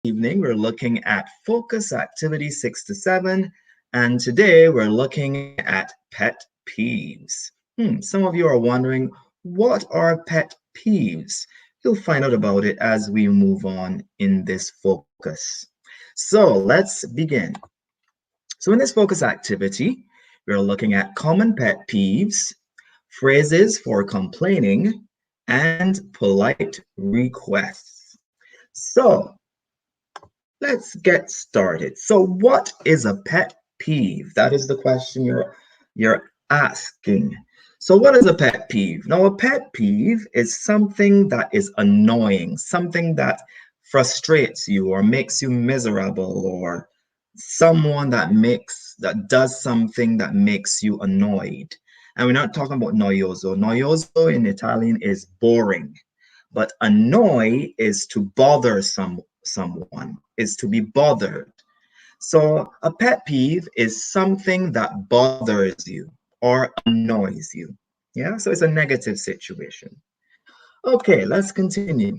evening, we're looking at focus activity 6 to 7, and today we're looking at pet peeves. Some of you are wondering, what are pet peeves? You'll find out about it as we move on in this focus. So let's begin. So in this focus activity, we're looking at common pet peeves, phrases for complaining, and polite requests. So let's get started. So what is a pet peeve? That is the question you're asking. So what is a pet peeve? Now a pet peeve is something that is annoying, something that frustrates you or makes you miserable, or someone that does something that makes you annoyed. And we're not talking about noioso. Noioso in Italian is boring, but annoy is to bother someone, is to be bothered. So a pet peeve is something that bothers you or annoys you. Yeah, so it's a negative situation. Okay, let's continue.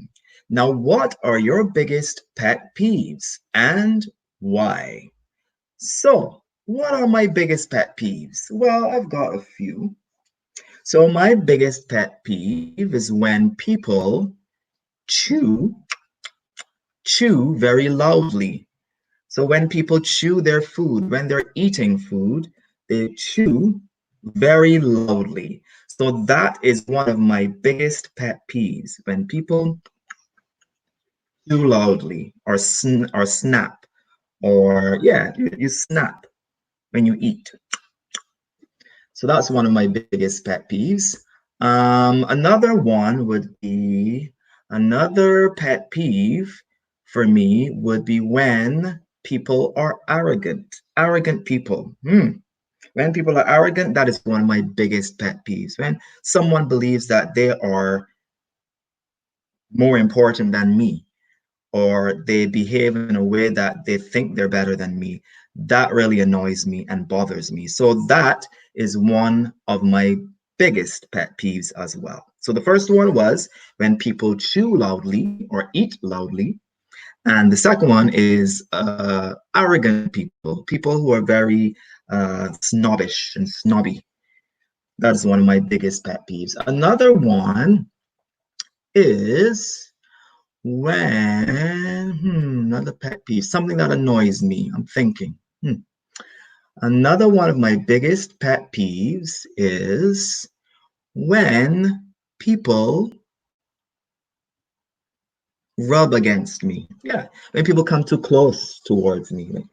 Now, what are your biggest pet peeves and why? So, what are my biggest pet peeves? Well, I've got a few. So, my biggest pet peeve is when people chew chew very loudly. So when people chew their food, when they're eating food, they chew very loudly. So that is one of my biggest pet peeves, when people chew loudly or snap, or yeah, you snap when you eat. So that's one of my biggest pet peeves. Another one would be Another pet peeve for me would be when people are arrogant. Arrogant people. When people are arrogant, that is one of my biggest pet peeves. When someone believes that they are more important than me, or they behave in a way that they think they're better than me, that really annoys me and bothers me. So that is one of my biggest pet peeves as well. So the first one was when people chew loudly or eat loudly. And the second one is arrogant people, people who are very snobbish and snobby. That is one of my biggest pet peeves. Another one is another pet peeve, something that annoys me. I'm thinking. Another one of my biggest pet peeves is when people rub against me. Yeah, when people come too close towards me. Like,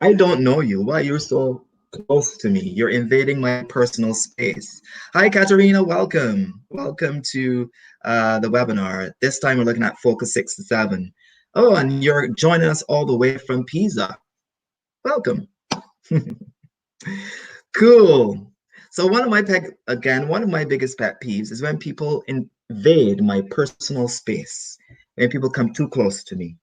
I don't know you. Why you're so close to me? You're invading my personal space. Hi, Katerina. Welcome. Welcome to the webinar. This time we're looking at Focus 6 to 7. Oh, and you're joining us all the way from Pisa. Welcome. Cool. So one of my biggest pet peeves is when people invade my personal space, when people come too close to me.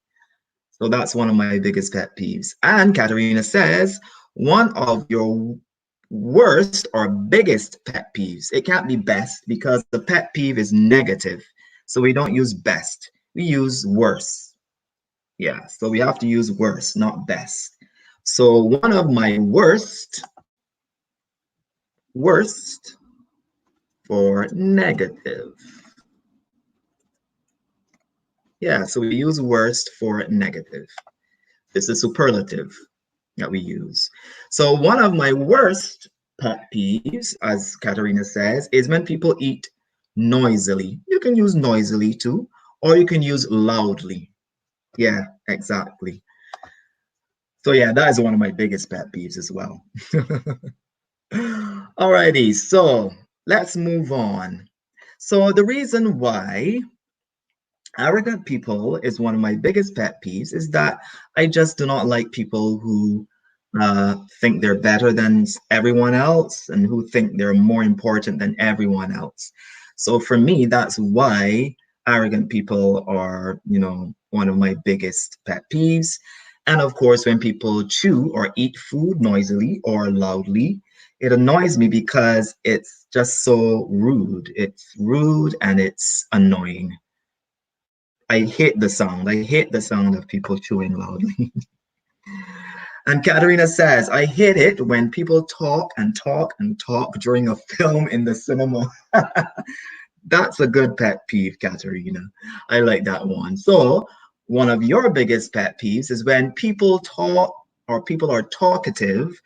So that's one of my biggest pet peeves. And Katerina says, one of your worst or biggest pet peeves. It can't be best because the pet peeve is negative. So we don't use best. We use worst. Yeah, so we have to use worst, not best. So one of my worst for negative. Yeah, so we use worst for negative. This is superlative that we use. So one of my worst pet peeves, as Katerina says, is when people eat noisily. You can use noisily too, or you can use loudly. Yeah, exactly. So yeah, that is one of my biggest pet peeves as well. Alrighty, so let's move on. So the reason why arrogant people is one of my biggest pet peeves is that I just do not like people who think they're better than everyone else and who think they're more important than everyone else. So for me, that's why arrogant people are, one of my biggest pet peeves. And of course, when people chew or eat food noisily or loudly, it annoys me because it's just so rude. It's rude and it's annoying. I hate the sound. I hate the sound of people chewing loudly. And Katerina says, I hate it when people talk and talk and talk during a film in the cinema. That's a good pet peeve, Katerina. I like that one. So, one of your biggest pet peeves is when people talk or people are talkative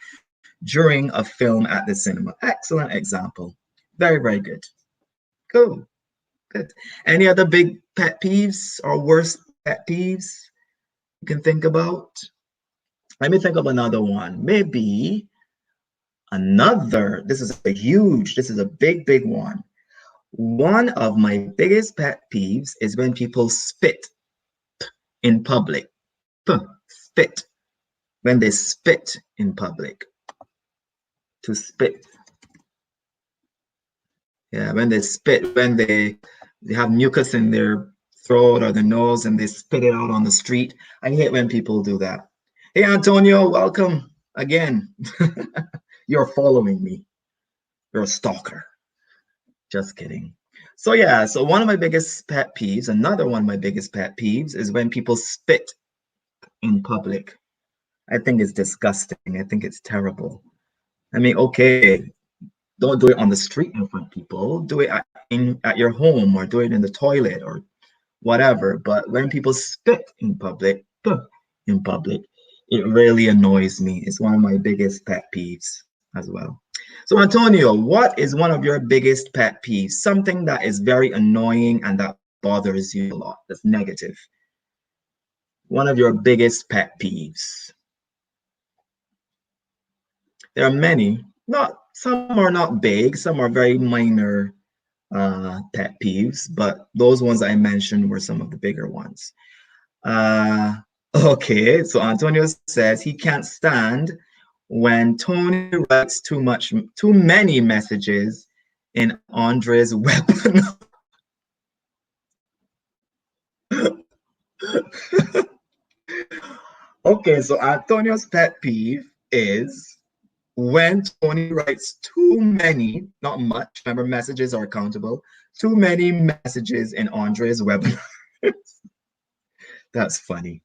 during a film at the cinema. Excellent example. Very, very good. Cool. Good. Any other big pet peeves or worst pet peeves you can think about? Let me think of another one. Maybe this is a big, big one. One of my biggest pet peeves is when people spit in public. Spit. When they spit in public. To spit. Yeah, when they spit, when they have mucus in their throat or their nose and they spit it out on the street. I hate when people do that. Hey, Antonio, welcome again. You're following me. You're a stalker. Just kidding. So yeah, so one of my biggest pet peeves, another one of my biggest pet peeves is when people spit in public. I think it's disgusting. I think it's terrible. I mean, okay, don't do it on the street in front of people. Do it at your home or do it in the toilet or whatever. But when people spit in public, it really annoys me. It's one of my biggest pet peeves as well. So, Antonio, what is one of your biggest pet peeves? Something that is very annoying and that bothers you a lot, that's negative. One of your biggest pet peeves. There are many, not some are not big, some are very minor pet peeves, but those ones I mentioned were some of the bigger ones. Uh, okay, so Antonio says he can't stand when Tony writes too many messages in Andre's weapon. Okay, so Antonio's pet peeve is when Tony writes too many, not much, remember messages are countable, too many messages in Andre's webinar. That's funny.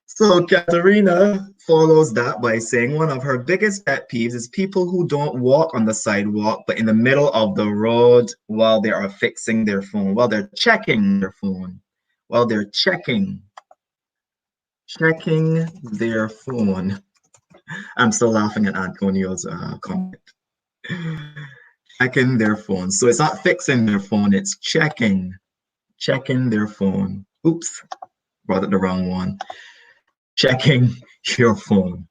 So Katerina follows that by saying one of her biggest pet peeves is people who don't walk on the sidewalk, but in the middle of the road while they are fixing their phone, while they're checking their phone, while they're checking their phone. I'm still laughing at Antonio's comment. Checking their phone. So it's not fixing their phone, it's checking their phone. Oops, brought it the wrong one. Checking your phone.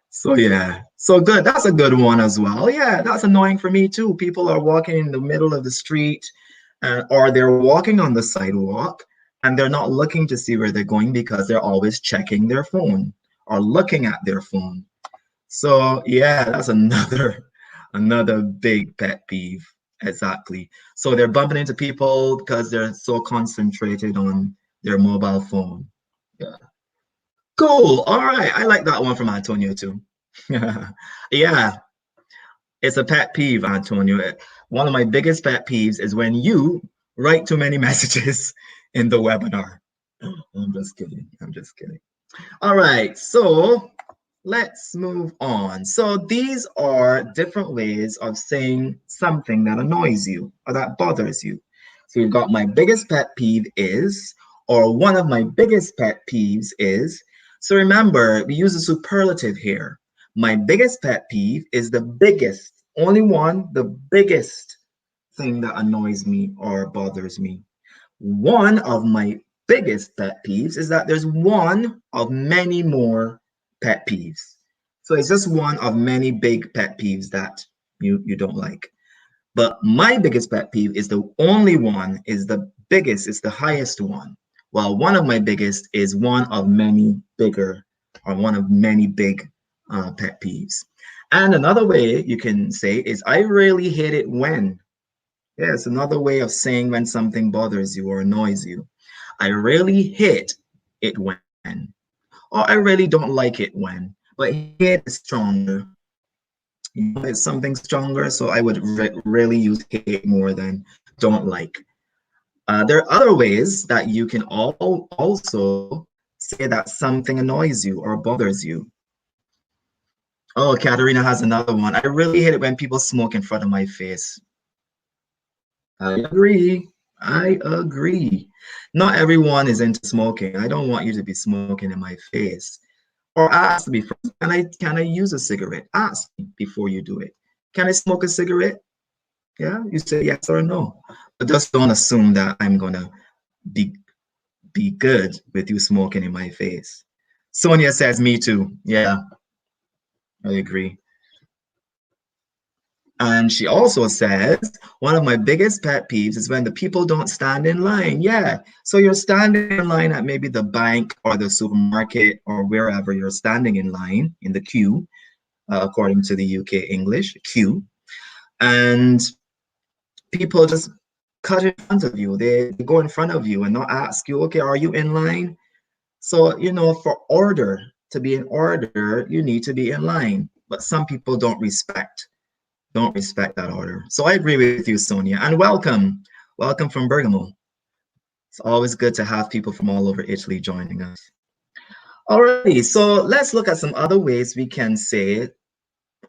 So yeah, so good. That's a good one as well. Yeah, that's annoying for me too. People are walking in the middle of the street, or they're walking on the sidewalk, and they're not looking to see where they're going because they're always checking their phone or looking at their phone. So yeah, that's another big pet peeve. Exactly. So they're bumping into people because they're so concentrated on their mobile phone. Yeah. Cool. All right. I like that one from Antonio too. Yeah, it's a pet peeve, Antonio. One of my biggest pet peeves is when you write too many messages in the webinar. I'm just kidding. I'm just kidding. All right. So let's move on. So these are different ways of saying something that annoys you or that bothers you. So you've got my biggest pet peeve is, or one of my biggest pet peeves is. So remember, we use a superlative here. My biggest pet peeve is the biggest, only one, the biggest thing that annoys me or bothers me. One of my biggest pet peeves is that there's one of many more pet peeves. So it's just one of many big pet peeves that you don't like. But my biggest pet peeve is the only one, is the biggest, is the highest one. While one of my biggest is one of many bigger, or one of many big pet peeves. And another way you can say is I really hate it when. Yes, another way of saying when something bothers you or annoys you. I really hate it when, or I really don't like it when, but hate is stronger. You know, it's something stronger, so I would really use hate more than don't like. There are other ways that you can also say that something annoys you or bothers you. Oh, Katerina has another one. I really hate it when people smoke in front of my face. I agree. I agree. Not everyone is into smoking. I don't want you to be smoking in my face. Or ask me first, can I use a cigarette? Ask me before you do it. Can I smoke a cigarette? Yeah, you say yes or no. But just don't assume that I'm gonna be be good with you smoking in my face. Sonia says me too. Yeah, I agree. And she also says, one of my biggest pet peeves is when the people don't stand in line. Yeah. So you're standing in line at maybe the bank or the supermarket or wherever you're standing in line in the queue, according to the UK English, queue. And people just cut in front of you. They go in front of you and not ask you, okay, are you in line? So, for order to be in order, you need to be in line. But some people don't respect that order. So I agree with you, Sonia. And welcome. Welcome from Bergamo. It's always good to have people from all over Italy joining us. Alrighty, so let's look at some other ways we can say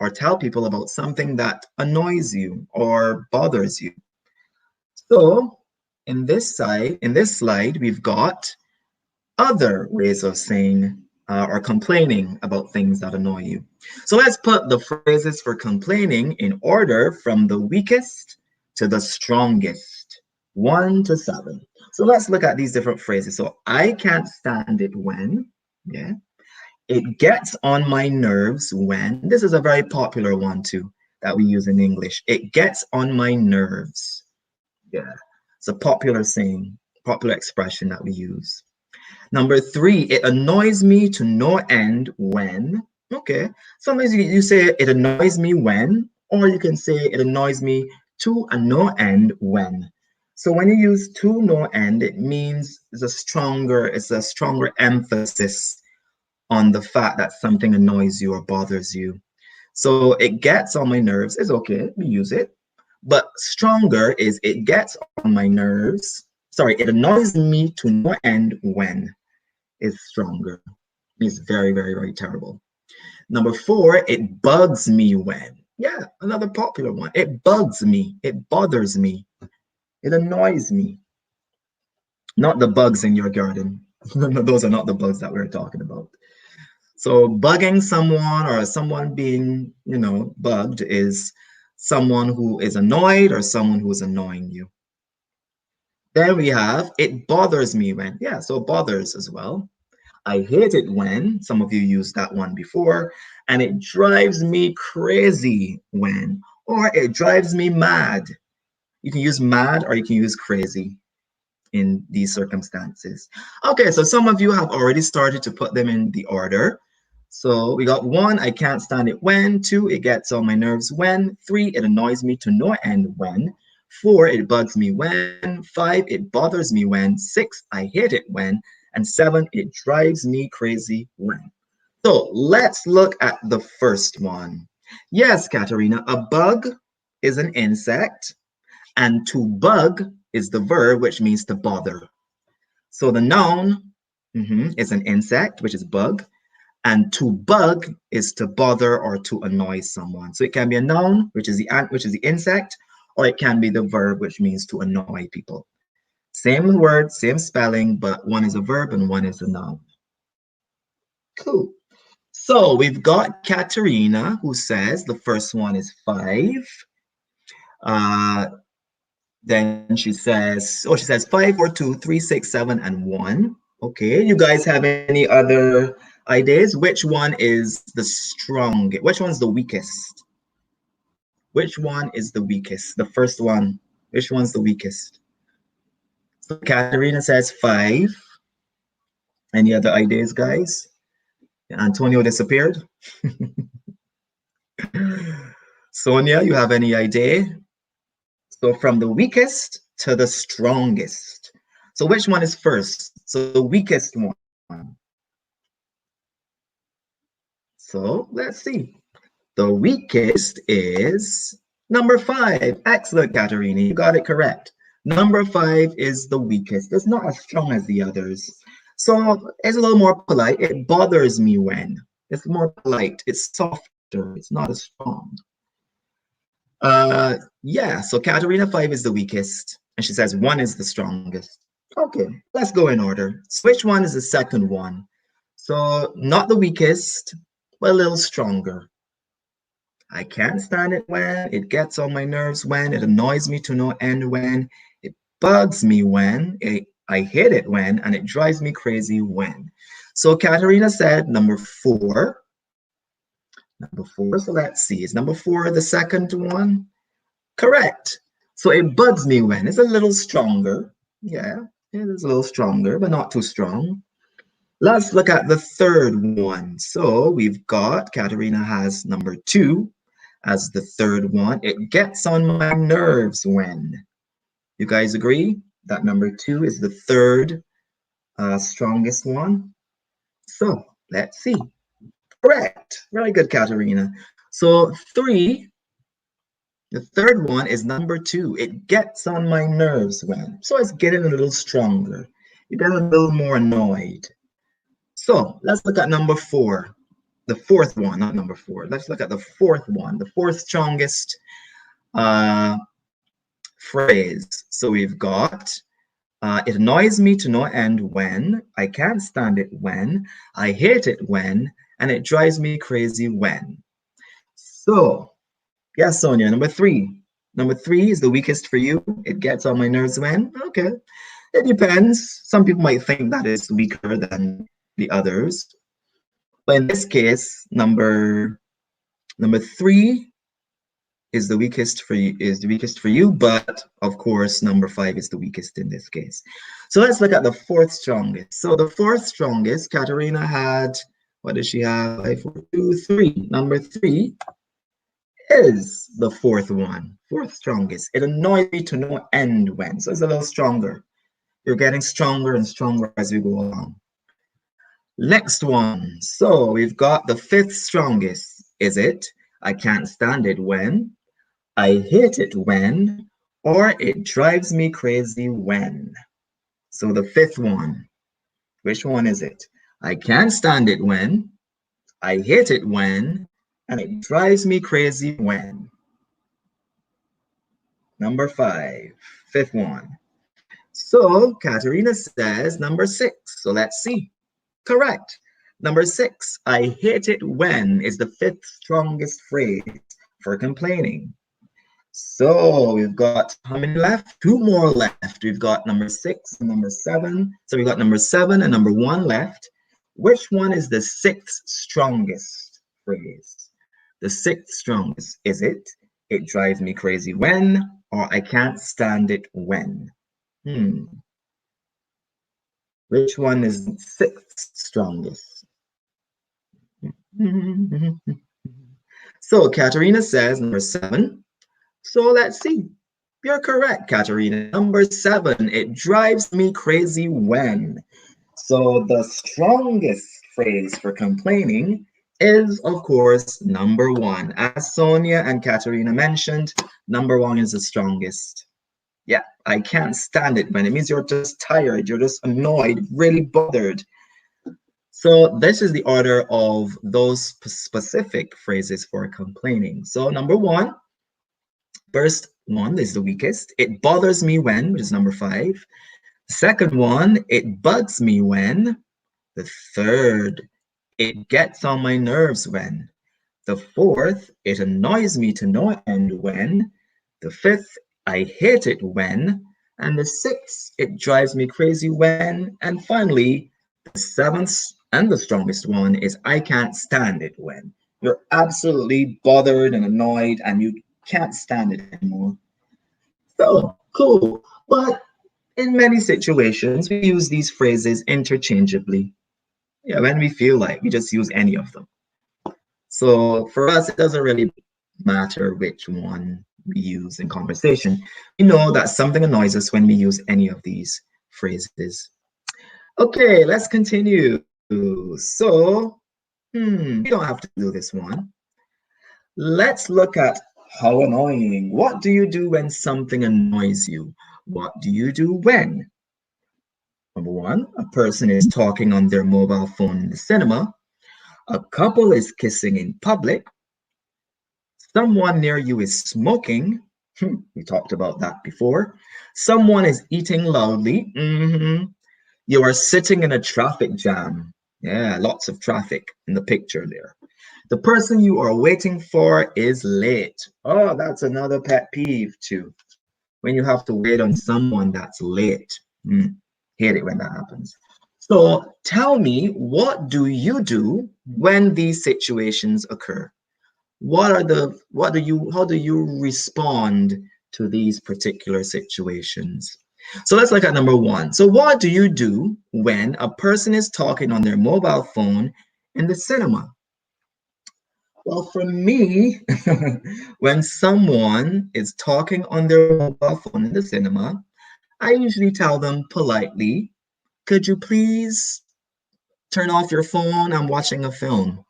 or tell people about something that annoys you or bothers you. So in this slide, we've got other ways of saying or complaining about things that annoy you. So let's put the phrases for complaining in order from the weakest to the strongest, 1 to 7. So let's look at these different phrases. So I can't stand it when, yeah. It gets on my nerves when, this is a very popular one too that we use in English. It gets on my nerves. Yeah, it's a popular saying, popular expression that we use. Number 3, it annoys me to no end when. Okay, sometimes you say it annoys me when, or you can say it annoys me to a no end when. So when you use to no end, it means it's a stronger emphasis on the fact that something annoys you or bothers you. So it gets on my nerves is okay, we use it. But stronger is it gets on my nerves. Sorry, it annoys me to no end when is stronger. It's very, very, very terrible. Number 4, it bugs me when. Yeah, another popular one. It bugs me. It bothers me. It annoys me. Not the bugs in your garden. Those are not the bugs that we're talking about. So bugging someone or someone being, bugged is someone who is annoyed or someone who is annoying you. Then we have it bothers me when. Yeah, so bothers as well. I hate it when, some of you used that one before, and it drives me crazy when, or it drives me mad. You can use mad or you can use crazy in these circumstances. Okay, so some of you have already started to put them in the order. So we got 1, I can't stand it when. 2, it gets on my nerves when. 3, it annoys me to no end when. 4, it bugs me when. 5, it bothers me when. 6, I hate it when. And 7, it drives me crazy when. So let's look at the first one. Yes, Katerina, a bug is an insect, and to bug is the verb, which means to bother. So the noun is an insect, which is bug, and to bug is to bother or to annoy someone. So it can be a noun, which is the insect, or it can be the verb, which means to annoy people. Same word, same spelling, but one is a verb and one is a noun. Cool. So we've got Katerina who says the first one is 5. Uh, then she says 5 or 2, 3, 6, 7, and 1. Okay, you guys have any other ideas? Which one is the strongest? Which one's the weakest? Which one is the weakest? The first one. Which one's the weakest? So Katerina says 5. Any other ideas, guys? Antonio disappeared. Sonia, you have any idea? So from the weakest to the strongest. So which one is first? So the weakest one. So let's see. The weakest is number 5. Excellent, Katerina. You got it correct. Number 5 is the weakest. It's not as strong as the others. So it's a little more polite. It bothers me when. It's more polite. It's softer. It's not as strong. Yeah, so Katarina 5 is the weakest. And she says 1 is the strongest. Okay, let's go in order. So which one is the second one? So not the weakest, but a little stronger. I can't stand it when, it gets on my nerves when, it annoys me to no end when, it bugs me when, I hate it when, and it drives me crazy when. So Katarina said number 4. Number 4, so let's see. Is number 4 the second one? Correct. So it bugs me when. It's a little stronger. Yeah, it is a little stronger, but not too strong. Let's look at the third one. So we've got, Katarina has number 2 as the third one. It gets on my nerves when. You guys agree that number 2 is the third strongest one? So let's see. Correct. Very good, Katarina. So 3, the third one is number 2. It gets on my nerves when. So it's getting a little stronger. You get a little more annoyed. So let's look at number 4. The fourth one, not number 4. Let's look at the fourth one, the fourth strongest uh, phrase. So we've got, it annoys me to no end when, I can't stand it when, I hate it when, and it drives me crazy when. So, yes, Sonia, number 3. Number 3 is the weakest for you. It gets on my nerves when. Okay, it depends. Some people might think that is weaker than the others. But in this case, number 3 is the weakest for you, but of course number 5 is the weakest in this case. So let's look at the fourth strongest. So the fourth strongest, Katarina had, what does she have? 5, 4, 2, 3. Number 3 is the fourth one, fourth strongest. It annoys me to no end when, so it's a little stronger. You're getting stronger and stronger as we go along. Next one. So we've got the fifth strongest. Is it? I can't stand it when. I hate it when. Or it drives me crazy when. So the fifth one. Which one is it? I can't stand it when. I hate it when. And it drives me crazy when. Number 5. Fifth one. So Katerina says number 6. So let's see. Correct. Number 6, I hate it when is the fifth strongest phrase for complaining. So we've got how many left? 2 more left. We've got number 6 and number 7. So we've got number 7 and number 1 left. Which one is the sixth strongest phrase? The sixth strongest, is it? It drives me crazy when, or I can't stand it when? Which one is the sixth strongest? So Katerina says number 7. So let's see. You're correct, Katerina. Number 7, it drives me crazy when. So the strongest phrase for complaining is, of course, number 1. As Sonia and Katerina mentioned, number 1 is the strongest. Yeah, I can't stand it when it means you're just tired, you're just annoyed, really bothered. So this is the order of those specific phrases for complaining. So number 1, first one is the weakest. It bothers me when, which is number 5. Second one, it bugs me when. The third, it gets on my nerves when. The fourth, it annoys me to no end when. The fifth, I hate it when. And the sixth, it drives me crazy when. And finally, the seventh and the strongest one is I can't stand it when. You're absolutely bothered and annoyed and you can't stand it anymore. So cool. But in many situations, we use these phrases interchangeably. Yeah, when we feel like we just use any of them. So for us, it doesn't really matter which one we use in conversation. We know that something annoys us when we use any of these phrases. Okay, let's continue. So, we don't have to do this one. Let's look at how annoying. What do you do when something annoys you? What do you do when? Number one, a person is talking on their mobile phone in the cinema. A couple is kissing in public. Someone near you is smoking. We talked about that before. Someone is eating loudly. You are sitting in a traffic jam. Yeah, lots of traffic in the picture there. The person you are waiting for is late. Oh, that's another pet peeve too. When you have to wait on someone that's late. Hate it when that happens. So tell me, what do you do when these situations occur? How do you respond to these particular situations? So let's look at number one. So what do you do when a person is talking on their mobile phone in the cinema? Well, for me, when someone is talking on their mobile phone in the cinema, I usually tell them politely, could you please turn off your phone? I'm watching a film.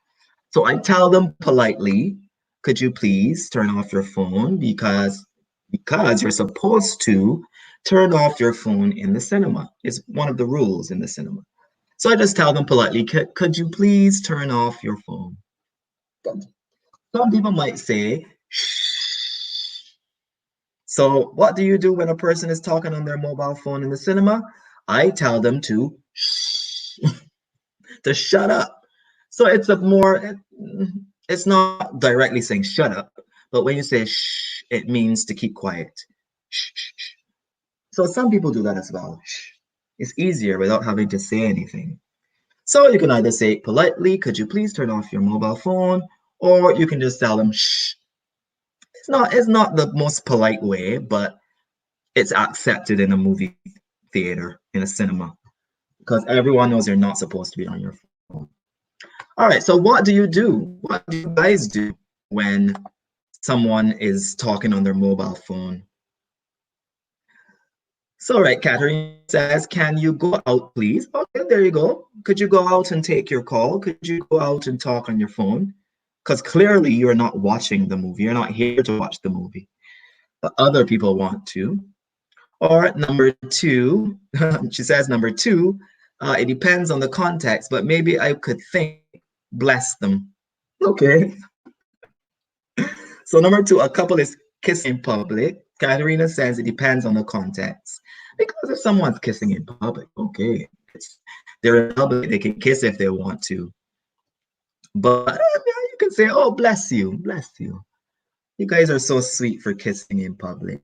So I tell them politely, could you please turn off your phone because you're supposed to turn off your phone in the cinema. It's one of the rules in the cinema. So I just tell them politely, could you please turn off your phone? Some people might say, shh. So what do you do when a person is talking on their mobile phone in the cinema? I tell them to shh, to shut up. So it's not directly saying shut up, but when you say shh, it means to keep quiet. Shh, shh, shh. So some people do that as well. Shh. It's easier without having to say anything. So you can either say politely, could you please turn off your mobile phone? Or you can just tell them shh. It's not the most polite way, but it's accepted in a movie theater, in a cinema, because everyone knows you're not supposed to be on your phone. All right, so what do you do? What do you guys do when someone is talking on their mobile phone? So, right, Catherine says, can you go out, please? Okay, there you go. Could you go out and take your call? Could you go out and talk on your phone? Because clearly you're not watching the movie. You're not here to watch the movie, but other people want to. Or number two, she says, number two, it depends on the context, but maybe I could think, bless them. Okay. So number two, a couple is kissing in public. Katerina says it depends on the context. Because if someone's kissing in public, okay, they're in public, they can kiss if they want to. But you can say, oh, bless you, bless you. You guys are so sweet for kissing in public.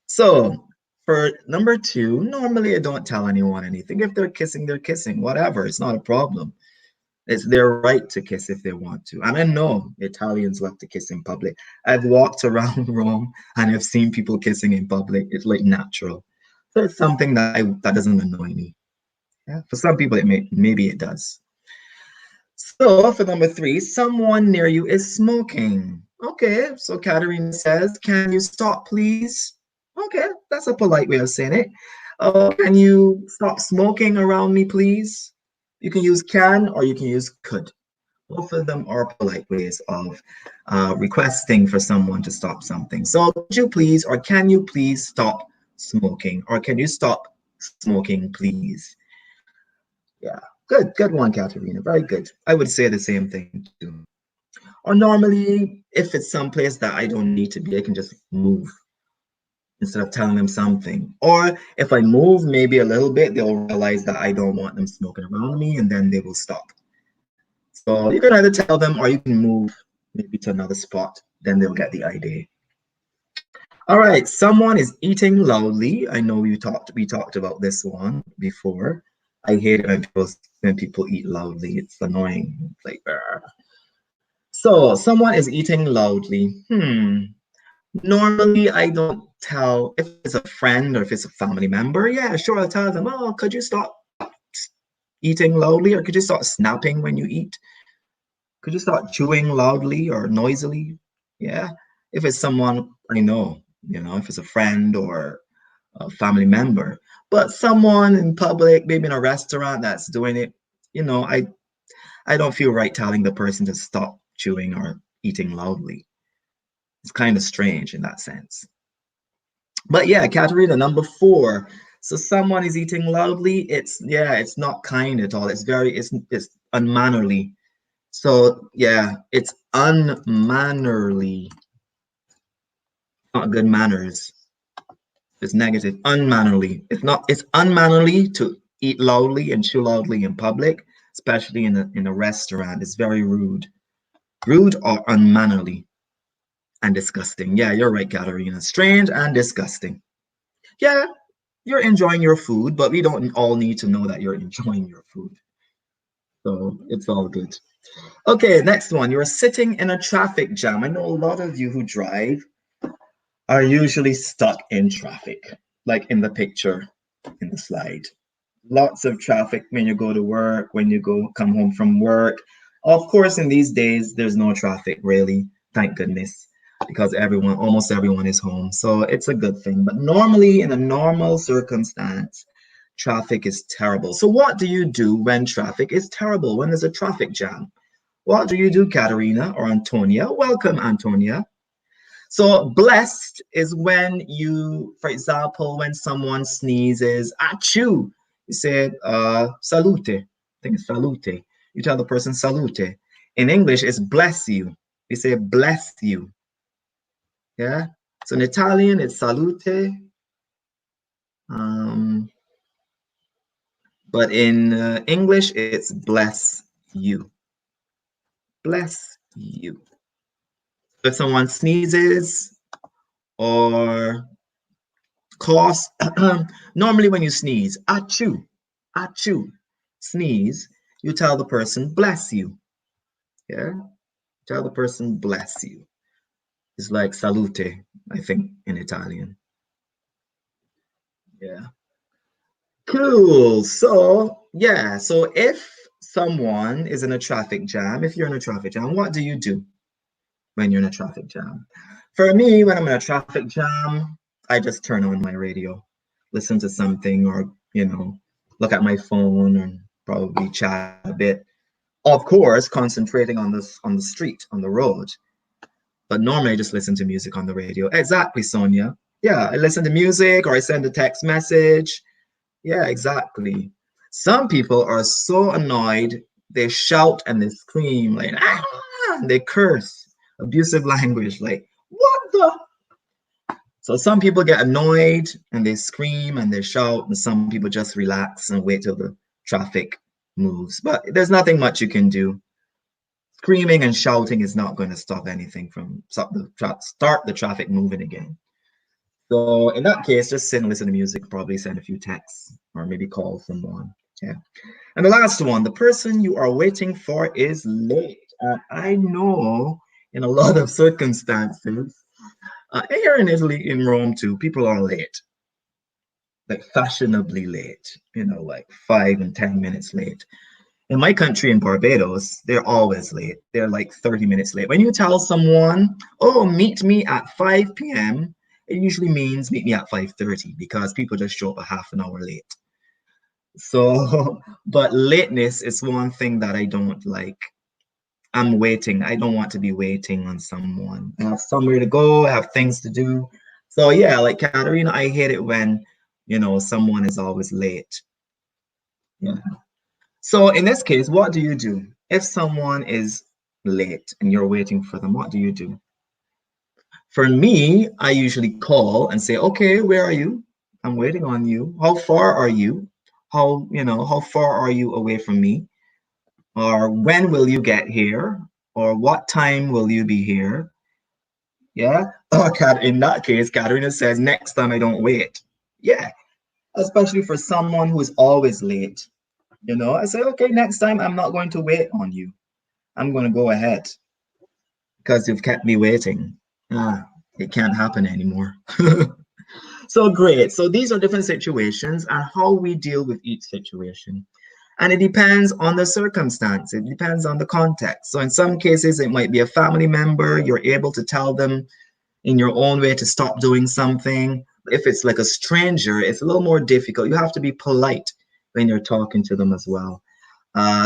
So for number two, normally I don't tell anyone anything. If they're kissing, whatever, it's not a problem. It's their right to kiss if they want to. And I know Italians love to kiss in public. I've walked around Rome and I've seen people kissing in public. It's like natural. So it's something that doesn't annoy me. Yeah. For some people, maybe it does. So for number three, someone near you is smoking. Okay, so Katerina says, can you stop, please? Okay, that's a polite way of saying it. Can you stop smoking around me, please? You can use can or you can use could. Both of them are polite ways of requesting for someone to stop something. So could you please or can you please stop smoking? Or can you stop smoking, please? Yeah, good one, Katerina. Very good. I would say the same thing too. Or normally, if it's someplace that I don't need to be, I can just move instead of telling them something. Or if I move maybe a little bit, they'll realize that I don't want them smoking around me and then they will stop. So you can either tell them or you can move maybe to another spot, then they'll get the idea. All right, someone is eating loudly. I know we talked about this one before. I hate it when people eat loudly. It's annoying. It's like, "Argh." So someone is eating loudly. Normally, I don't tell if it's a friend or if it's a family member. Yeah, sure, I'll tell them, oh, could you stop eating loudly or could you stop snapping when you eat? Could you start chewing loudly or noisily? Yeah. If it's someone I know, if it's a friend or a family member, but someone in public, maybe in a restaurant that's doing it, I don't feel right telling the person to stop chewing or eating loudly. It's kind of strange in that sense. But yeah, Katerina, number four. So someone is eating loudly. It's yeah, it's not kind at all. It's unmannerly. So yeah, it's unmannerly, not good manners. It's negative, unmannerly. It's unmannerly to eat loudly and chew loudly in public, especially in a restaurant. It's very rude. Rude or unmannerly and disgusting. Yeah, you're right, Katerina. Strange and disgusting. Yeah, you're enjoying your food, but we don't all need to know that you're enjoying your food. So it's all good. Okay, next one. You're sitting in a traffic jam. I know a lot of you who drive are usually stuck in traffic, like in the picture in the slide. Lots of traffic when you go to work, when you go come home from work. Of course, in these days, there's no traffic really, thank goodness, because almost everyone is home. So it's a good thing. But normally, in a normal circumstance, traffic is terrible. So what do you do when traffic is terrible, when there's a traffic jam? What do you do, Katerina or Antonia? Welcome, Antonia. So blessed is when you, for example, when someone sneezes, achoo, you say salute. I think it's salute. You tell the person salute. In English, it's bless you. You say bless you. Yeah. So in Italian, it's salute. Um, but in English, it's bless you. Bless you. If someone sneezes or coughs, normally when you sneeze, achoo, achoo, sneeze, you tell the person, bless you. Yeah, tell the person, bless you. It's like salute, I think, in Italian. Yeah. Cool. So, yeah, so if someone is in a traffic jam, if you're in a traffic jam, what do you do when you're in a traffic jam? For me, when I'm in a traffic jam, I just turn on my radio, listen to something, or, look at my phone and probably chat a bit. Of course, concentrating on the street, on the road. But normally I just listen to music on the radio. Exactly, Sonia. Yeah, I listen to music or I send a text message. Yeah, exactly. Some people are so annoyed, they shout and they scream like, ah, and they curse, abusive language, like, what the? So some people get annoyed and they scream and they shout, and some people just relax and wait till the traffic moves. But there's nothing much you can do. Screaming and shouting is not going to stop anything from start the traffic moving again. So in that case, just sit and listen to music, probably send a few texts or maybe call someone. Yeah. And the last one, the person you are waiting for is late. I know in a lot of circumstances, here in Italy, in Rome too, people are late, like fashionably late, like 5 and 10 minutes late. In my country, in Barbados, they're always late. They're like 30 minutes late. When you tell someone, oh, meet me at 5 p.m., it usually means meet me at 5:30 because people just show up a half an hour late. So, but lateness is one thing that I don't like. I'm waiting. I don't want to be waiting on someone. I have somewhere to go, I have things to do. So yeah, like Katerina, I hate it when, someone is always late. Yeah. So in this case, what do you do? If someone is late and you're waiting for them, what do you do? For me, I usually call and say, okay, where are you? I'm waiting on you. How far are you? How far are you away from me? Or when will you get here? Or what time will you be here? Yeah. Oh, in that case, Katerina says, next time I don't wait. Yeah. Especially for someone who is always late. I say, okay, next time I'm not going to wait on you. I'm going to go ahead because you've kept me waiting. Ah, it can't happen anymore. So great. So these are different situations and how we deal with each situation. And it depends on the circumstance. It depends on the context. So in some cases, it might be a family member. You're able to tell them in your own way to stop doing something. If it's like a stranger, it's a little more difficult. You have to be polite when you're talking to them as well.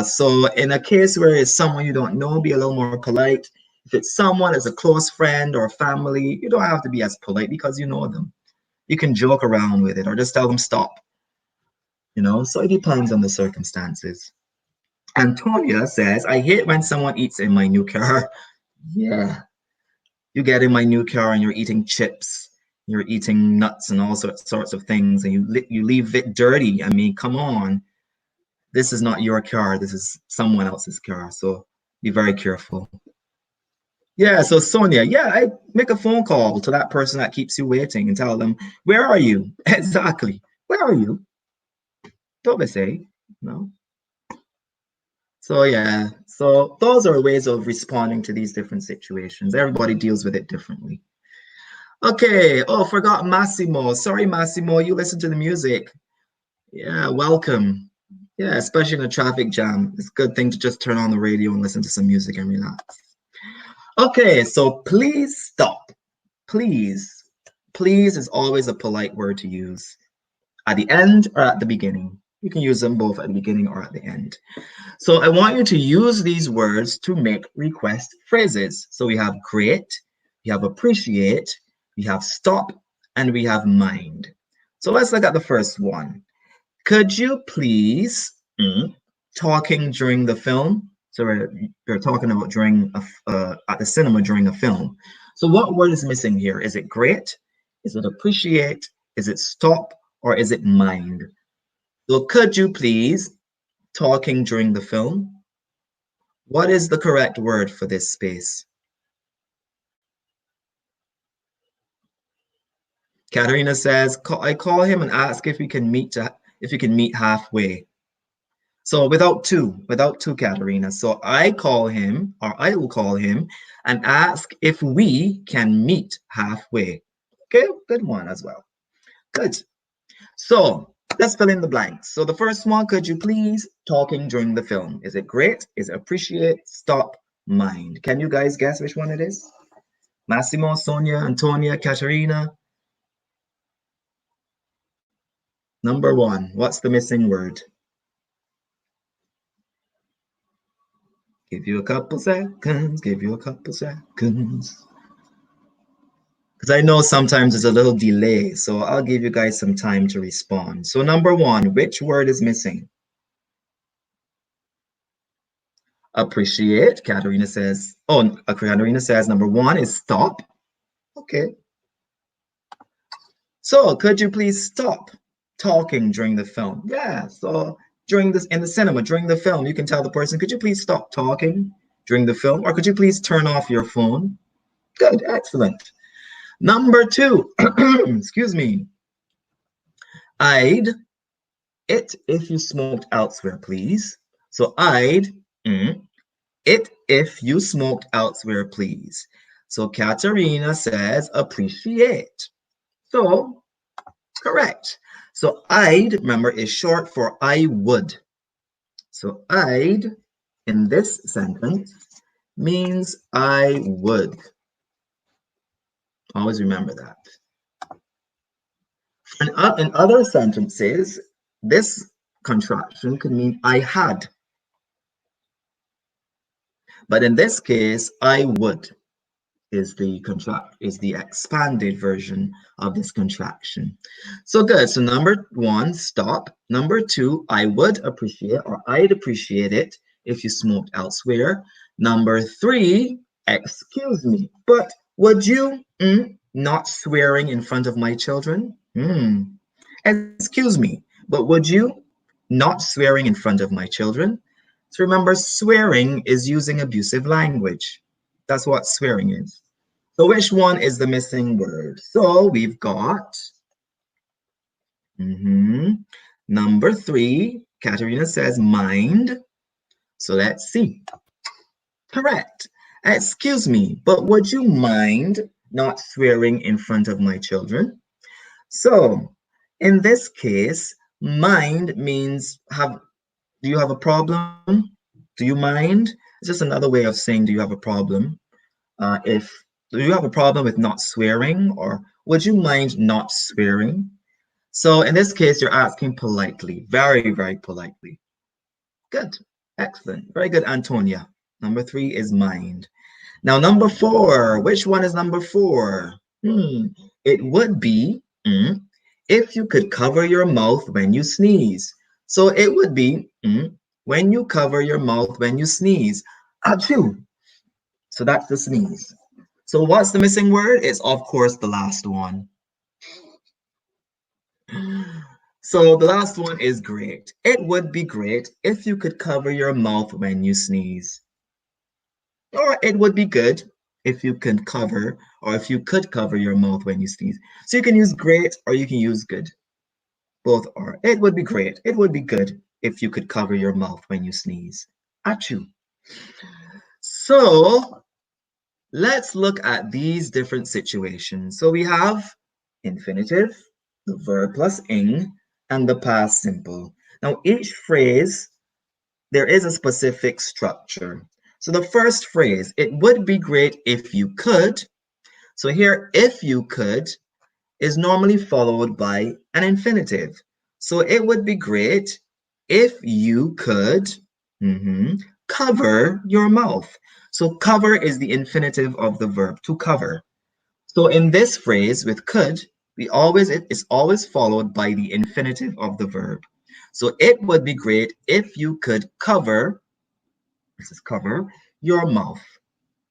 So in a case where it's someone you don't know, be a little more polite. If it's someone as a close friend or family, you don't have to be as polite because you know them. you can joke around with it or just tell them stop, you know? So it depends on the circumstances. Antonia says, I hate when someone eats in my new car. Yeah. You get in my new car and you're eating chips, you're eating nuts and all sorts of things, and you leave it dirty. I mean, come on. This is not your car. This is someone else's car. So be very careful. Yeah, so Sonia, yeah, I make a phone call to that person that keeps you waiting and tell them, where are you? Exactly. Where are you? Don't they say? No. So yeah, so those are ways of responding to these different situations. Everybody deals with it differently. Okay. Oh, forgot Massimo. Sorry, Massimo, you listen to the music. Yeah, welcome. Yeah, especially in a traffic jam. It's a good thing to just turn on the radio and listen to some music and relax. Okay, so please stop. Please. Please is always a polite word to use at the end or at the beginning. You can use them both at the beginning or at the end. So I want you to use these words to make request phrases. So we have great, we have appreciate, we have stop, and we have mind. So let's look at the first one. Could you please talking during the film? So we're talking about at the cinema during a film. So what word is missing here? Is it great? Is it appreciate? Is it stop? Or is it mind? So could you please talking during the film? What is the correct word for this space? Katerina says, I call him and ask if we can meet halfway. So without two, Katerina. So I call him, or I will call him and ask if we can meet halfway. Okay, good one as well. Good. So let's fill in the blanks. So the first one, could you please talking during the film? Is it great? Is it appreciate? Stop, mind? Can you guys guess which one it is? Massimo, Sonia, Antonia, Katerina. Number one, what's the missing word? Give you a couple seconds, give you a couple seconds. Because I know sometimes there's a little delay, so I'll give you guys some time to respond. So number one, which word is missing? Appreciate. Katerina says number one is stop. Okay. So could you please stop talking during the film? Yeah. So in the cinema, during the film, you can tell the person, could you please stop talking during the film? Or could you please turn off your phone? Good. Excellent. Number two, excuse me. I'd it if you smoked elsewhere, please. So it if you smoked elsewhere, please. So Katerina says appreciate. So correct. So I'd, remember, is short for I would. So I'd in this sentence means I would. Always remember that. And in other sentences, this contraction could mean I had. But in this case, I would is the expanded version of this contraction. So good. So number one, stop. Number two, I would appreciate or I'd appreciate it if you smoked elsewhere. Number three, excuse me, but would you not swearing in front of my children? Excuse me, but would you not swearing in front of my children? So remember, swearing is using abusive language. That's what swearing is. So which one is the missing word? So we've got number three. Katerina says mind. So let's see. Correct. Excuse me, but would you mind not swearing in front of my children? So in this case, mind means do you have a problem? Do you mind? It's just another way of saying, do you have a problem? If do you have a problem with not swearing, or would you mind not swearing? So in this case, you're asking politely, very, very politely. Good, excellent, very good, Antonia. Number three is mind. Now, number four, which one is number four? It would be mm, if you could cover your mouth when you sneeze. So it would be when you cover your mouth when you sneeze. Achoo. So that's the sneeze. So what's the missing word? It's of course the last one. So the last one is great. It would be great if you could cover your mouth when you sneeze. Or it would be good if you can cover, or if you could cover your mouth when you sneeze. So you can use great or you can use good. Both are. It would be great. It would be good if you could cover your mouth when you sneeze. Achoo. So let's look at these different situations. So we have infinitive, the verb plus ing, and the past simple. Now, each phrase, there is a specific structure. So the first phrase, it would be great if you could. So here, if you could is normally followed by an infinitive. So it would be great if you could cover your mouth. So cover is the infinitive of the verb to cover. So in this phrase with could, it is always followed by the infinitive of the verb. So it would be great if you could cover, this is cover, your mouth.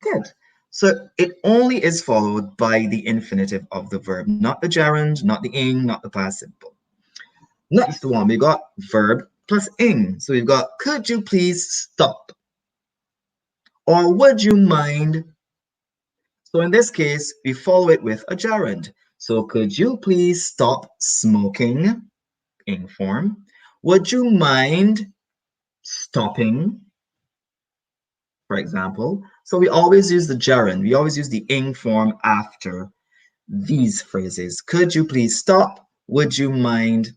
Good. So it only is followed by the infinitive of the verb, not the gerund, not the ing, not the past simple. Next one, we got verb plus ing. So we've got could you please stop? Or would you mind? So in this case, we follow it with a gerund. So could you please stop smoking? Ing form. Would you mind stopping? For example. So we always use the gerund. We always use the ing form after these phrases. Could you please stop? Would you mind?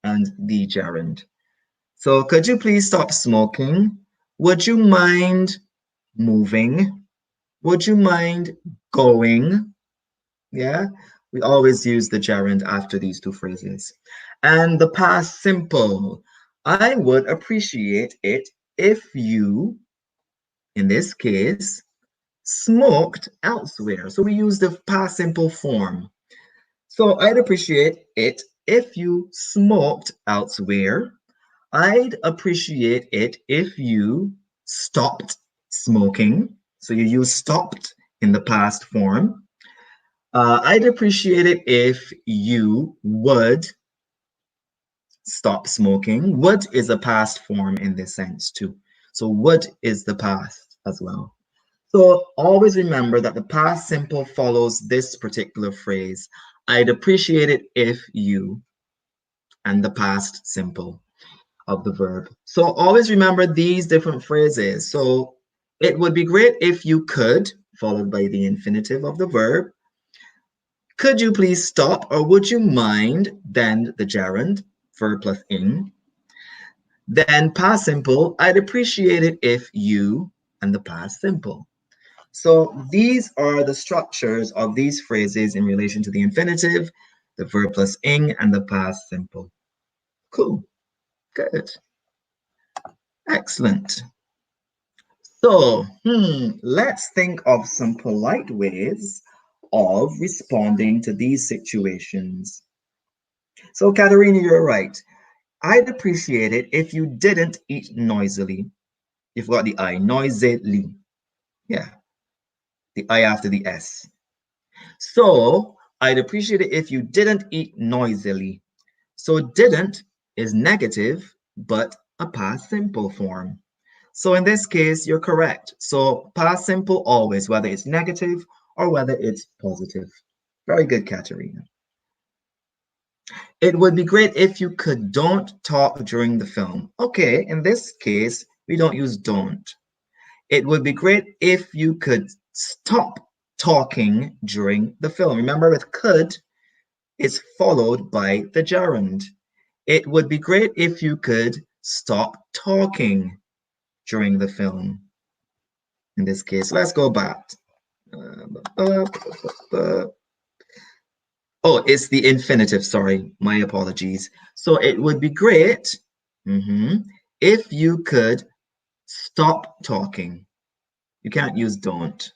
And the gerund. So could you please stop smoking? Would you mind moving? Would you mind going? Yeah, we always use the gerund after these two phrases. And the past simple. I would appreciate it if you, in this case, smoked elsewhere. So we use the past simple form. So I'd appreciate it if you smoked elsewhere. I'd appreciate it if you stopped smoking. So you use stopped in the past form. I'd appreciate it if you would stop smoking. Would is a past form in this sense too. So would is the past as well. So always remember that the past simple follows this particular phrase. I'd appreciate it if you, and the past simple of the verb. So always remember these different phrases. So it would be great if you could, followed by the infinitive of the verb. Could you please stop, or would you mind? Then the gerund, verb plus ing. Then past simple, I'd appreciate it if you, and the past simple. So these are the structures of these phrases in relation to the infinitive, the verb plus ing, and the past simple. Cool. Good. Excellent. So, let's think of some polite ways of responding to these situations. So, Katerina, you're right. I'd appreciate it if you didn't eat noisily. You've got the I, noisily. Yeah, the I after the S. So, I'd appreciate it if you didn't eat noisily. So, didn't is negative, but a past simple form. So in this case, you're correct. So past simple always, whether it's negative or whether it's positive. Very good, Katerina. It would be great if you could don't talk during the film. Okay, in this case, we don't use don't. It would be great if you could stop talking during the film. Remember, with could, it's followed by the gerund. It would be great if you could stop talking during the film. In this case, let's go back. Oh, it's the infinitive, sorry. My apologies. So it would be great if you could stop talking. You can't use don't.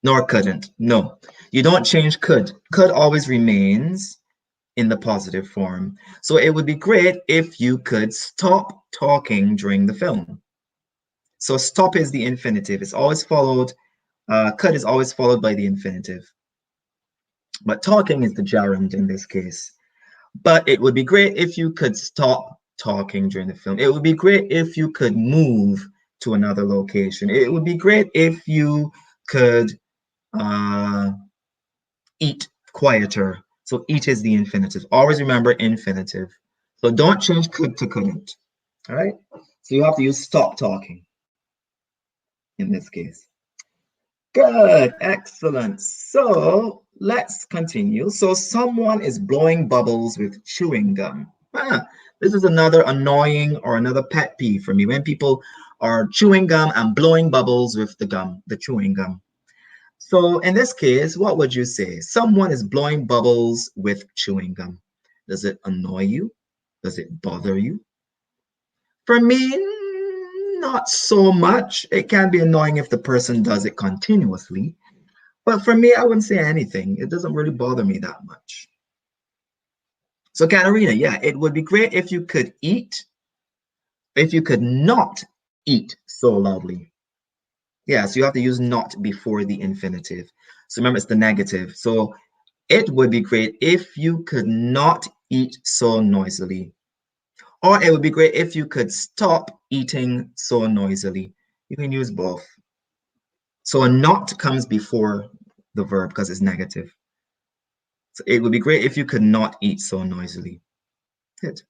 nor couldn't. No, you don't change could. Could always remains in the positive form. So it would be great if you could stop talking during the film. So stop is the infinitive. It's always followed, could is always followed by the infinitive. But talking is the gerund in this case. But it would be great if you could stop talking during the film. It would be great if you could move to another location. It would be great if you could uh, eat quieter. So eat is the infinitive. Always remember infinitive. So don't change could to couldn't. All right. So you have to use stop talking in this case. Good, excellent. So let's continue. So someone is blowing bubbles with chewing gum. This is another annoying or another pet peeve for me when people are chewing gum and blowing bubbles with the gum, the chewing gum. So in this case, what would you say? Someone is blowing bubbles with chewing gum. Does it annoy you? Does it bother you? For me, not so much. It can be annoying if the person does it continuously. But for me, I wouldn't say anything. It doesn't really bother me that much. So, Katarina, yeah, it would be great if you could eat, if you could not eat so loudly. Yeah, so you have to use not before the infinitive. So remember, it's the negative. So it would be great if you could not eat so noisily. Or it would be great if you could stop eating so noisily. You can use both. So a not comes before the verb because it's negative. So it would be great if you could not eat so noisily. Good.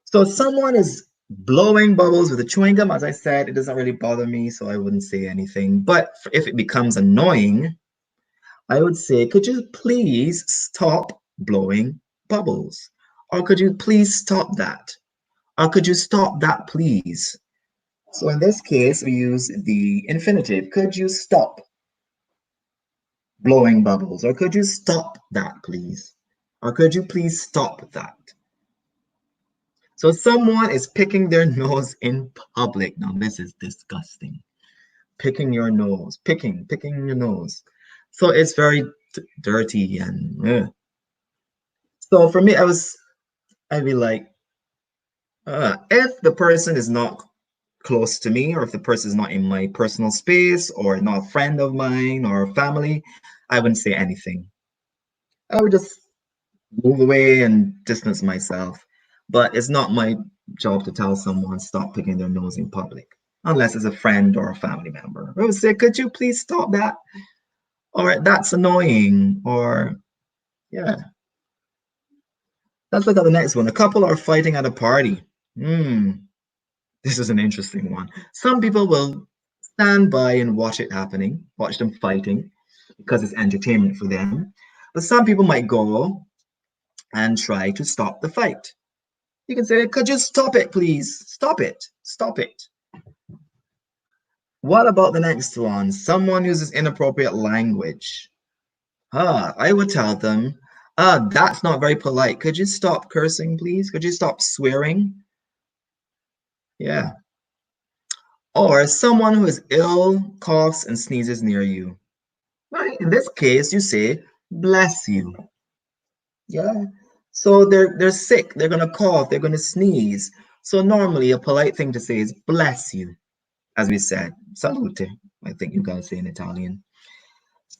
So someone is blowing bubbles with a chewing gum. As I said, it doesn't really bother me, so I wouldn't say anything. But if it becomes annoying, I would say, could you please stop blowing bubbles? Or could you please stop that? Or could you stop that, please? So in this case, we use the infinitive. Could you stop blowing bubbles? Or could you stop that, please? Or could you please stop that? So someone is picking their nose in public. Now, this is disgusting. Picking your nose, picking your nose. So it's very dirty and so for me, I'd be like, if the person is not close to me, or if the person is not in my personal space, or not a friend of mine or family, I wouldn't say anything. I would just move away and distance myself. But it's not my job to tell someone stop picking their nose in public, unless it's a friend or a family member. I would say, could you please stop that? Or that's annoying. Or yeah. Let's look at the next one. A couple are fighting at a party. Hmm, this is an interesting one. Some people will stand by and watch it happening, watch them fighting because it's entertainment for them. But some people might go and try to stop the fight. You can say, could you stop it, please? Stop it. Stop it. What about the next one? Someone uses inappropriate language. I would tell them, that's not very polite. Could you stop cursing, please? Could you stop swearing? Yeah. Or someone who is ill coughs and sneezes near you. Right? In this case, you say, bless you. Yeah. So they're sick, they're gonna cough, they're gonna sneeze. So normally a polite thing to say is bless you, as we said. Salute, I think you guys say in Italian.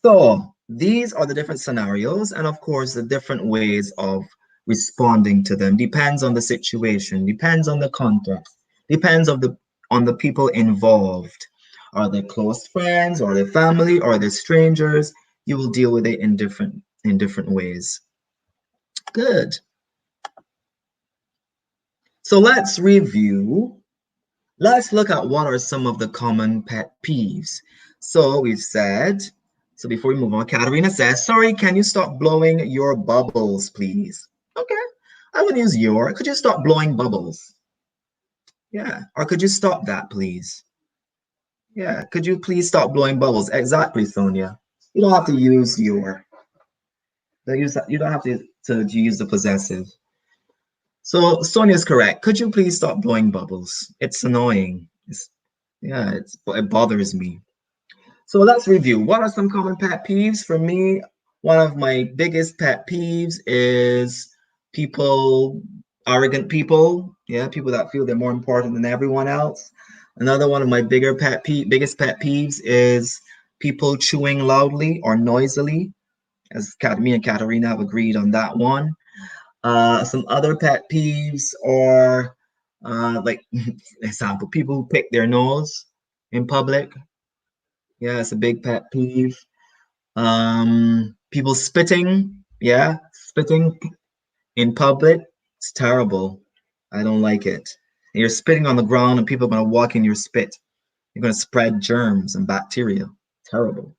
So these are the different scenarios, and of course, the different ways of responding to them depends on the situation, depends on the context, depends on the people involved. Are they close friends, or they family, or they strangers? You will deal with it in different ways. Good. So let's review. Let's look at what are some of the common pet peeves. So we've said, so before we move on, Katarina says, sorry, can you stop blowing your bubbles, please? Okay, I would use your. Could you stop blowing bubbles? Yeah, or could you stop that, please? Yeah, could you please stop blowing bubbles? Exactly, Sonia. You don't have to use your. You don't have to use the possessive. So Sonia's correct. Could you please stop blowing bubbles? It's annoying. Yeah, it bothers me. So let's review. What are some common pet peeves? For me, one of my biggest pet peeves is people, arrogant people. Yeah, people that feel they're more important than everyone else. Another one of my biggest pet peeves is people chewing loudly or noisily. Me and Katarina have agreed on that one. Some other pet peeves are like example, people who pick their nose in public. Yeah, it's a big pet peeve. People spitting. Yeah, spitting in public. It's terrible. I don't like it. And you're spitting on the ground, and people are gonna walk in your spit. You're gonna spread germs and bacteria. Terrible.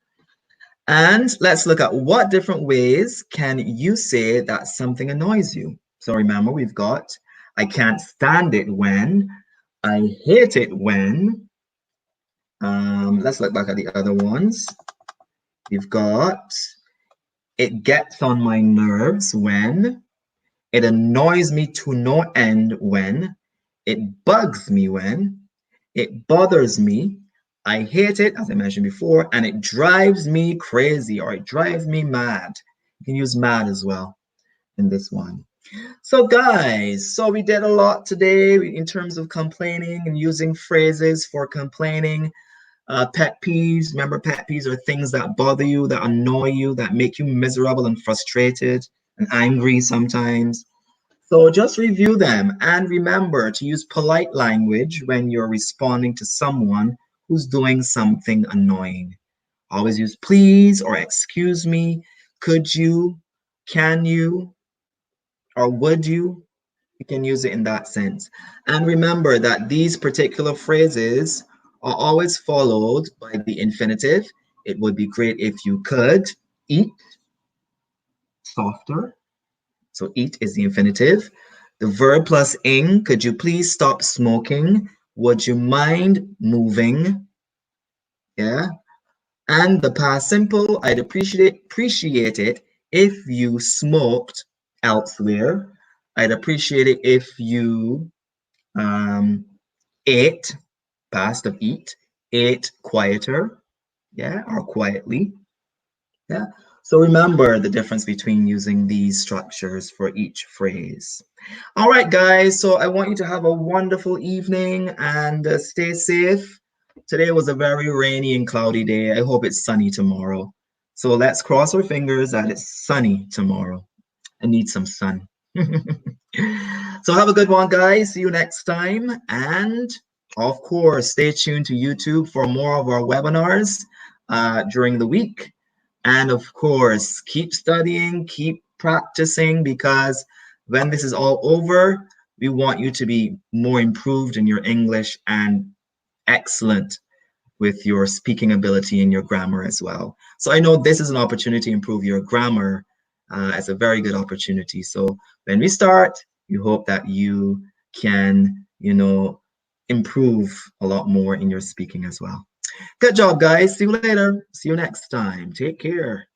And let's look at what different ways can you say that something annoys you. So remember, we've got I can't stand it when, I hate it when. Let's look back at the other ones. We've got it gets on my nerves when, it annoys me to no end when, it bugs me when, it bothers me, I hate it, as I mentioned before, and it drives me crazy or it drives me mad. You can use mad as well in this one. So, guys, so we did a lot today in terms of complaining and using phrases for complaining. Pet peeves. Remember, pet peeves are things that bother you, that annoy you, that make you miserable and frustrated and angry sometimes. So just review them and remember to use polite language when you're responding to someone who's doing something annoying. Always use please or excuse me, could you, can you, or would you? You can use it in that sense. And remember that these particular phrases are always followed by the infinitive. It would be great if you could eat softer. So eat is the infinitive. The verb plus ing, could you please stop smoking? Would you mind moving? Yeah. And the past simple, I'd appreciate it if you smoked elsewhere. I'd appreciate it if you um, ate, past of eat, ate quieter, yeah, or quietly, yeah. So remember the difference between using these structures for each phrase. All right, guys, so I want you to have a wonderful evening and stay safe. Today was a very rainy and cloudy day. I hope it's sunny tomorrow. So let's cross our fingers that it's sunny tomorrow. I need some sun. So have a good one, guys. See you next time. And of course, stay tuned to YouTube for more of our webinars during the week. And of course, keep studying, keep practicing, because when this is all over, we want you to be more improved in your English and excellent with your speaking ability and your grammar as well. So I know this is an opportunity to improve your grammar. It's a very good opportunity. So when we start, we hope that you can, improve a lot more in your speaking as well. Good job, guys. See you later. See you next time. Take care.